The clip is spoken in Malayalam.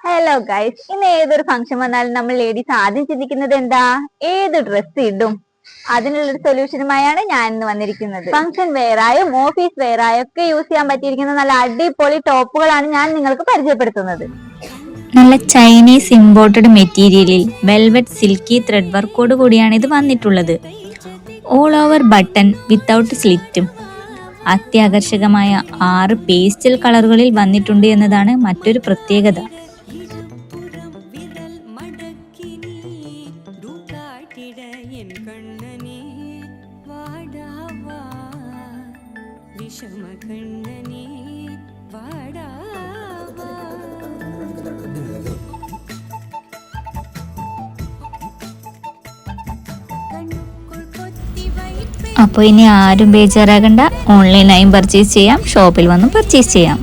ഹലോ ഗൈസ്, ഇന്ന് ഏതൊരു ഫംഗ്ഷൻ വന്നാലും നമ്മൾ ലേഡീസ് ആദ്യം ചിന്തിക്കുന്നത് എന്താ? ഏത് ഡ്രസ് ഇടും? അതിനുള്ളൊരു സൊല്യൂഷനുമായാണ് ഞാൻ ഇന്ന് വന്നിരിക്കുന്നത്. ഫംഗ്ഷൻ വെയറായും ഓഫീസ് വെയറായും ഒക്കെ യൂസ് ചെയ്യാൻ പറ്റിയിരിക്കുന്ന നല്ല അടിപൊളി ടോപ്പുകളാണ് ഞാൻ നിങ്ങൾക്ക് പരിചയപ്പെടുത്തുന്നത്. നല്ല ചൈനീസ് ഇമ്പോർട്ടഡ് മെറ്റീരിയലിൽ വെൽവെറ്റ് സിൽക്കി ത്രെഡ് വർക്കോട് കൂടിയാണ് ഇത് വന്നിട്ടുള്ളത്. ഓൾ ഓവർ ബട്ടൺ വിത്തൗട്ട് സ്ലിറ്റും അത്യാകർഷകമായ 6 പേസ്റ്റൽ കളറുകളിൽ വന്നിട്ടുണ്ട് എന്നതാണ് മറ്റൊരു പ്രത്യേകത. അപ്പോൾ ഇനി ആരും ബേജാറാകണ്ട, ഓൺലൈനായും പർച്ചേസ് ചെയ്യാം, ഷോപ്പിൽ വന്നും പർച്ചേസ് ചെയ്യാം.